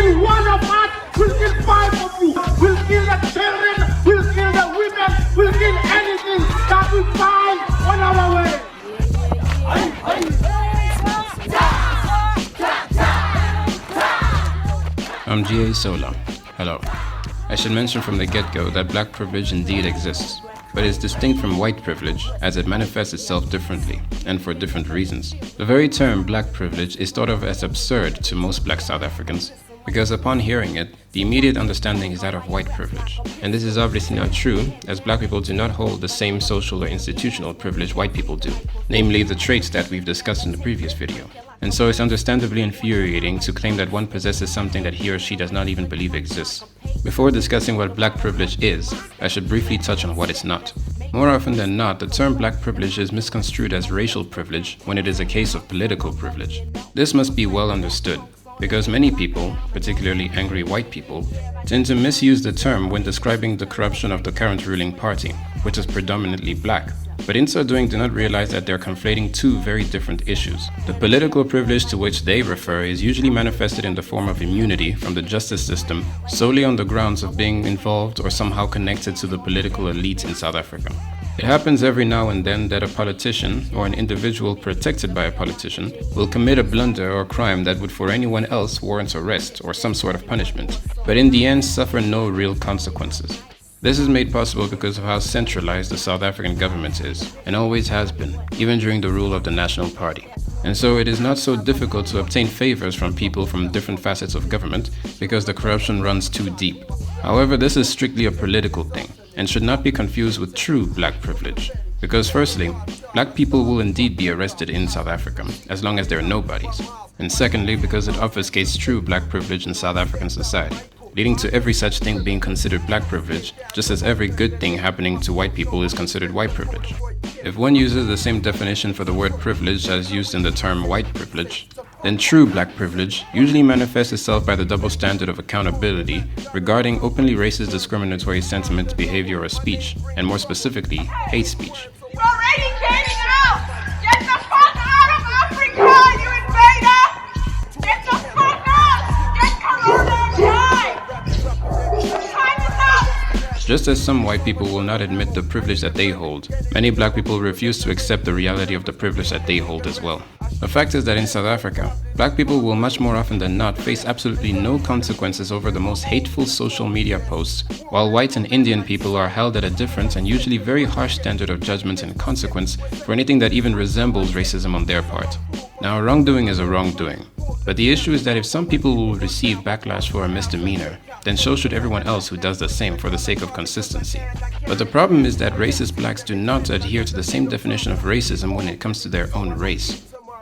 kill one of us, we'll kill five of you. We'll kill the children, we'll kill the women, we'll kill anything that we find on our way. I'm G.A. Sola. Hello. I should mention from the get-go that black privilege indeed exists, but is distinct from white privilege as it manifests itself differently, and for different reasons. The very term black privilege is thought of as absurd to most black South Africans, because upon hearing it, the immediate understanding is that of white privilege. And this is obviously not true, as black people do not hold the same social or institutional privilege white people do, namely the traits that we've discussed in the previous video. And so it's understandably infuriating to claim that one possesses something that he or she does not even believe exists. Before discussing what black privilege is, I should briefly touch on what it's not. More often than not, the term black privilege is misconstrued as racial privilege when it is a case of political privilege. This must be well understood, because many people, particularly angry white people, tend to misuse the term when describing the corruption of the current ruling party, which is predominantly black, but in so doing do not realize that they're conflating two very different issues. The political privilege to which they refer is usually manifested in the form of immunity from the justice system solely on the grounds of being involved or somehow connected to the political elite in South Africa. It happens every now and then that a politician, or an individual protected by a politician, will commit a blunder or crime that would for anyone else warrant arrest or some sort of punishment, but in the end suffer no real consequences. This is made possible because of how centralized the South African government is, and always has been, even during the rule of the National Party. And so it is not so difficult to obtain favors from people from different facets of government because the corruption runs too deep. However, this is strictly a political thing, and should not be confused with true black privilege. Because firstly, black people will indeed be arrested in South Africa, as long as they're nobodies. And secondly, because it obfuscates true black privilege in South African society, leading to every such thing being considered black privilege, just as every good thing happening to white people is considered white privilege. If one uses the same definition for the word privilege as used in the term white privilege, then true black privilege usually manifests itself by the double standard of accountability regarding openly racist discriminatory sentiment, behavior, or speech, and more specifically, hate speech. We're already getting out! Get the fuck out of Africa, you invader! Get the fuck out! Get Corona and die! Time is up! Just as some white people will not admit the privilege that they hold, many black people refuse to accept the reality of the privilege that they hold as well. The fact is that in South Africa, black people will much more often than not face absolutely no consequences over the most hateful social media posts, while white and Indian people are held at a different and usually very harsh standard of judgment and consequence for anything that even resembles racism on their part. Now, wrongdoing is a wrongdoing, but the issue is that if some people will receive backlash for a misdemeanor, then so should everyone else who does the same for the sake of consistency. But the problem is that racist blacks do not adhere to the same definition of racism when it comes to their own race.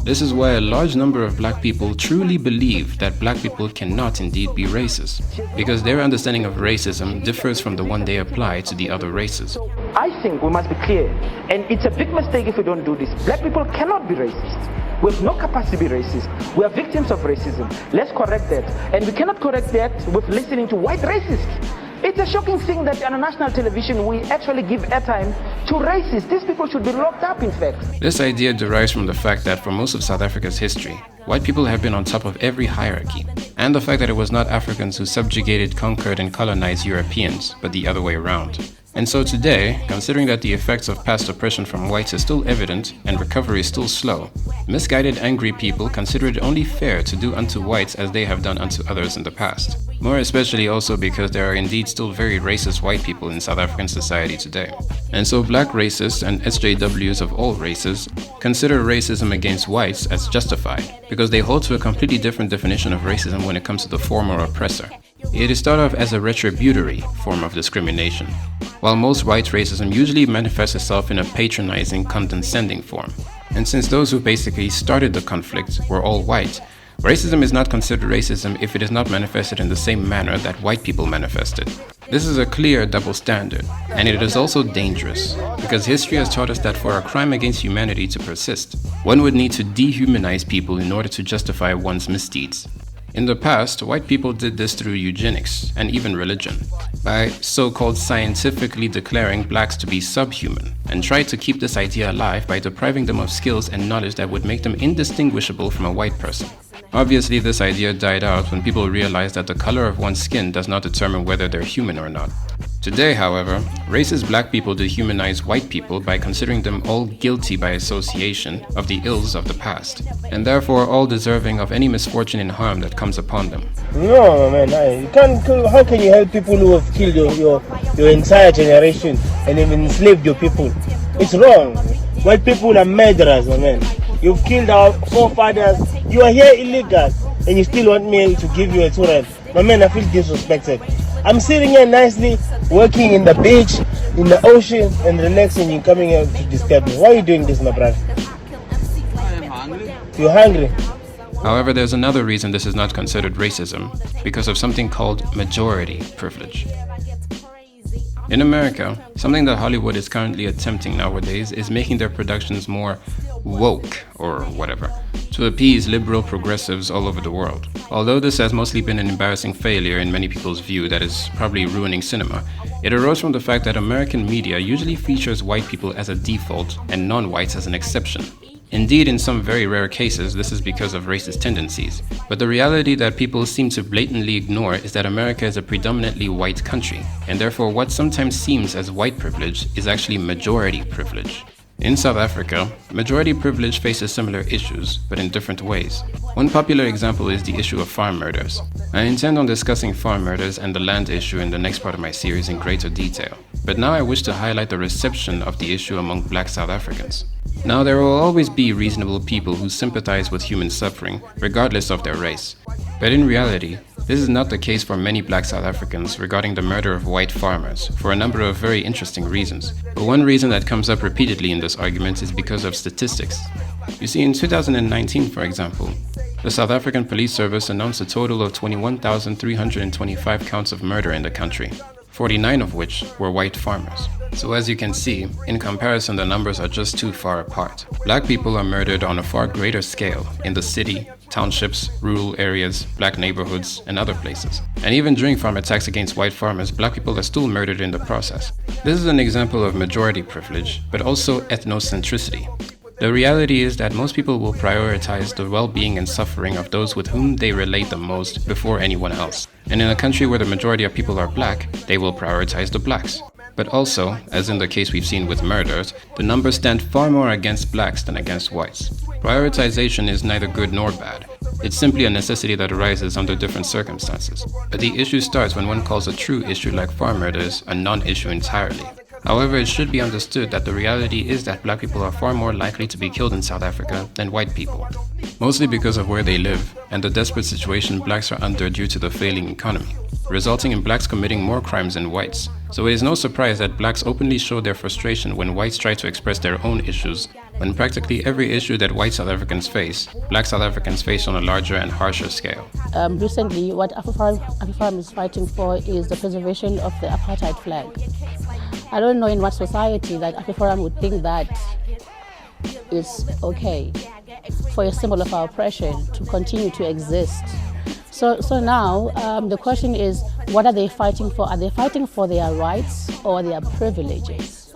This is why a large number of black people truly believe that black people cannot indeed be racist, because their understanding of racism differs from the one they apply to the other races. I think we must be clear, and it's a big mistake if we don't do this. Black people cannot be racist. We have no capacity to be racist. We are victims of racism. Let's correct that. And we cannot correct that with listening to white racists. It's a shocking thing that on a national television we actually give airtime to racists. These people should be locked up, in fact. This idea derives from the fact that for most of South Africa's history, white people have been on top of every hierarchy, and the fact that it was not Africans who subjugated, conquered, and colonized Europeans, but the other way around. And so today, considering that the effects of past oppression from whites is still evident and recovery is still slow, misguided angry people consider it only fair to do unto whites as they have done unto others in the past. More especially also because there are indeed still very racist white people in South African society today. And so black racists and SJWs of all races consider racism against whites as justified, because they hold to a completely different definition of racism when it comes to the former oppressor. It is thought of as a retributory form of discrimination, while most white racism usually manifests itself in a patronizing, condescending form. And since those who basically started the conflict were all white, racism is not considered racism if it is not manifested in the same manner that white people manifested. This is a clear double standard, and it is also dangerous, because history has taught us that for a crime against humanity to persist, one would need to dehumanize people in order to justify one's misdeeds. In the past, white people did this through eugenics and even religion, by so-called scientifically declaring blacks to be subhuman, and tried to keep this idea alive by depriving them of skills and knowledge that would make them indistinguishable from a white person. Obviously, this idea died out when people realized that the color of one's skin does not determine whether they're human or not. Today, however, racist black people dehumanize white people by considering them all guilty by association of the ills of the past, and therefore all deserving of any misfortune and harm that comes upon them. No, man, you can't. How can you help people who have killed your entire generation and even enslaved your people? It's wrong. White people are murderers, my man. You've killed our forefathers. You are here illegal, and you still want me to give you a tour. My man, I feel disrespected. I'm sitting here nicely, working in the beach, in the ocean, and relaxing. You're coming here to disturb me. Why are you doing this, my brother? I am hungry. You're hungry? However, there's another reason this is not considered racism, because of something called majority privilege. In America, something that Hollywood is currently attempting nowadays is making their productions more woke, or whatever, to appease liberal progressives all over the world. Although this has mostly been an embarrassing failure in many people's view that is probably ruining cinema, it arose from the fact that American media usually features white people as a default and non-whites as an exception. Indeed, in some very rare cases, this is because of racist tendencies. But the reality that people seem to blatantly ignore is that America is a predominantly white country, and therefore what sometimes seems as white privilege is actually majority privilege. In South Africa, majority privilege faces similar issues, but in different ways. One popular example is the issue of farm murders. I intend on discussing farm murders and the land issue in the next part of my series in greater detail, but now I wish to highlight the reception of the issue among black South Africans. Now, there will always be reasonable people who sympathize with human suffering, regardless of their race. But in reality, this is not the case for many black South Africans regarding the murder of white farmers, for a number of very interesting reasons. But one reason that comes up repeatedly in this argument is because of statistics. You see, in 2019, for example, the South African Police Service announced a total of 21,325 counts of murder in the country, 49 of which were white farmers. So as you can see, in comparison the numbers are just too far apart. Black people are murdered on a far greater scale in the city, townships, rural areas, black neighborhoods, and other places. And even during farm attacks against white farmers, black people are still murdered in the process. This is an example of majority privilege, but also ethnocentricity. The reality is that most people will prioritize the well-being and suffering of those with whom they relate the most before anyone else. And in a country where the majority of people are black, they will prioritize the blacks. But also, as in the case we've seen with murders, the numbers stand far more against blacks than against whites. Prioritization is neither good nor bad. It's simply a necessity that arises under different circumstances. But the issue starts when one calls a true issue like farm murders a non-issue entirely. However, it should be understood that the reality is that black people are far more likely to be killed in South Africa than white people. Mostly because of where they live and the desperate situation blacks are under due to the failing economy, resulting in blacks committing more crimes than whites. So it is no surprise that blacks openly show their frustration when whites try to express their own issues, when practically every issue that white South Africans face, black South Africans face on a larger and harsher scale. Recently, what AfriForum is fighting for is the preservation of the apartheid flag. I don't know in what society that AfriForum would think that it's okay for a symbol of our oppression to continue to exist. So now the question is, what are they fighting for? Are they fighting for their rights or their privileges?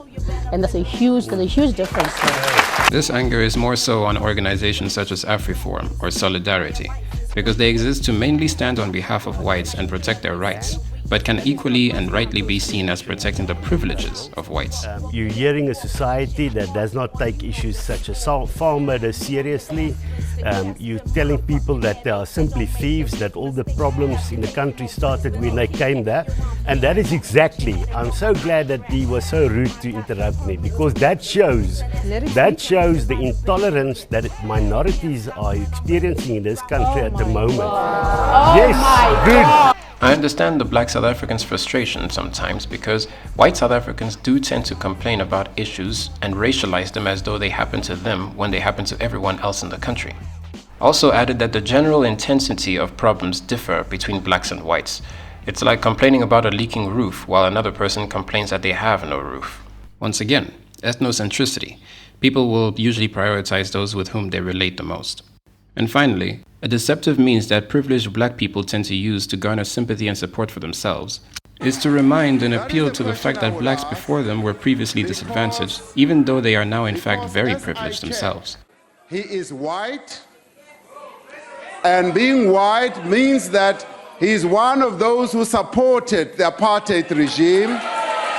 And there's a huge difference there. This anger is more so on organizations such as AfriForum or Solidarity, because they exist to mainly stand on behalf of whites and protect their rights, but can equally and rightly be seen as protecting the privileges of whites. You're hearing a society that does not take issues such as farm murder seriously. You're telling people that they are simply thieves, that all the problems in the country started when they came there. And that is exactly, I'm so glad that he was so rude to interrupt me, because that shows the intolerance that minorities are experiencing in this country at the moment. Yes, good. I understand the black South Africans' frustration sometimes because white South Africans do tend to complain about issues and racialize them as though they happen to them when they happen to everyone else in the country. Also added that the general intensity of problems differ between blacks and whites. It's like complaining about a leaking roof while another person complains that they have no roof. Once again, ethnocentricity. People will usually prioritize those with whom they relate the most. And finally, a deceptive means that privileged black people tend to use to garner sympathy and support for themselves is to remind and appeal to the fact that blacks before them were previously disadvantaged, even though they are now in fact very privileged themselves. He is white, And being white means that he's one of those who supported the apartheid regime.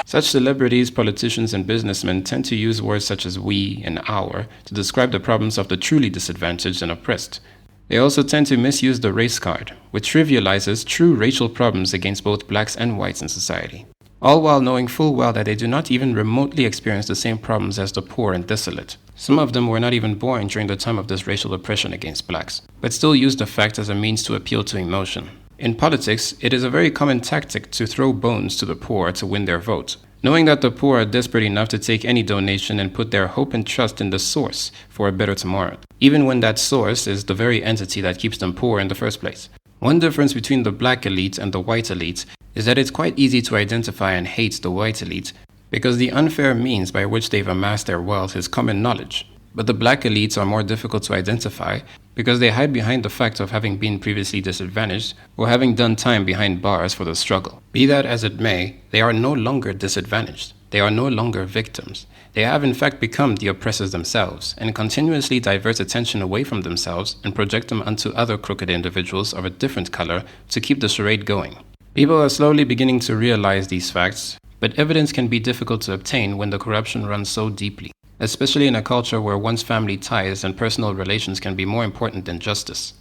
Such celebrities, politicians, and businessmen tend to use words such as we and our to describe the problems of the truly disadvantaged and oppressed. They also tend to misuse the race card, which trivializes true racial problems against both blacks and whites in society, all while knowing full well that they do not even remotely experience the same problems as the poor and desolate. Some of them were not even born during the time of this racial oppression against blacks, but still use the fact as a means to appeal to emotion. In politics, it is a very common tactic to throw bones to the poor to win their vote, knowing that the poor are desperate enough to take any donation and put their hope and trust in the source for a better tomorrow, even when that source is the very entity that keeps them poor in the first place. One difference between the black elite and the white elite is that it's quite easy to identify and hate the white elite because the unfair means by which they've amassed their wealth is common knowledge. But the black elites are more difficult to identify because they hide behind the fact of having been previously disadvantaged or having done time behind bars for the struggle. Be that as it may, they are no longer disadvantaged. They are no longer victims. They have in fact become the oppressors themselves and continuously divert attention away from themselves and project them onto other crooked individuals of a different color to keep the charade going. People are slowly beginning to realize these facts, but evidence can be difficult to obtain when the corruption runs so deeply, especially in a culture where one's family ties and personal relations can be more important than justice.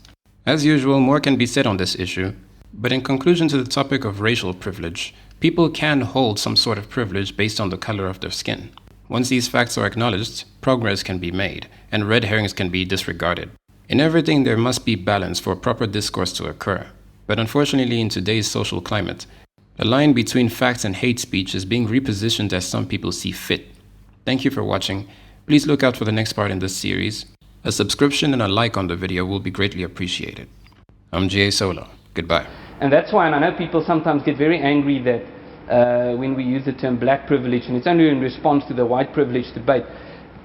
As usual, more can be said on this issue, but in conclusion to the topic of racial privilege, people can hold some sort of privilege based on the color of their skin. Once these facts are acknowledged, progress can be made, and red herrings can be disregarded. In everything, there must be balance for proper discourse to occur. But unfortunately, in today's social climate, the line between facts and hate speech is being repositioned as some people see fit. Thank you for watching. Please look out for the next part in this series. A subscription and a like on the video will be greatly appreciated. I'm G.A. Sola. Goodbye. And that's why, and I know people sometimes get very angry that when we use the term black privilege, and it's only in response to the white privilege debate.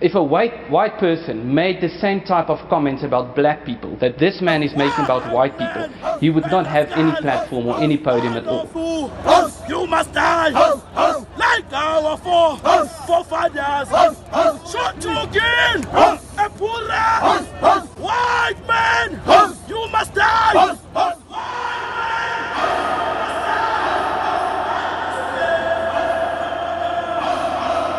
If a white person made the same type of comments about black people that this man is making about white people, he would not have any platform or any podium at all. You must die like our forefathers. Shot you again, Epura.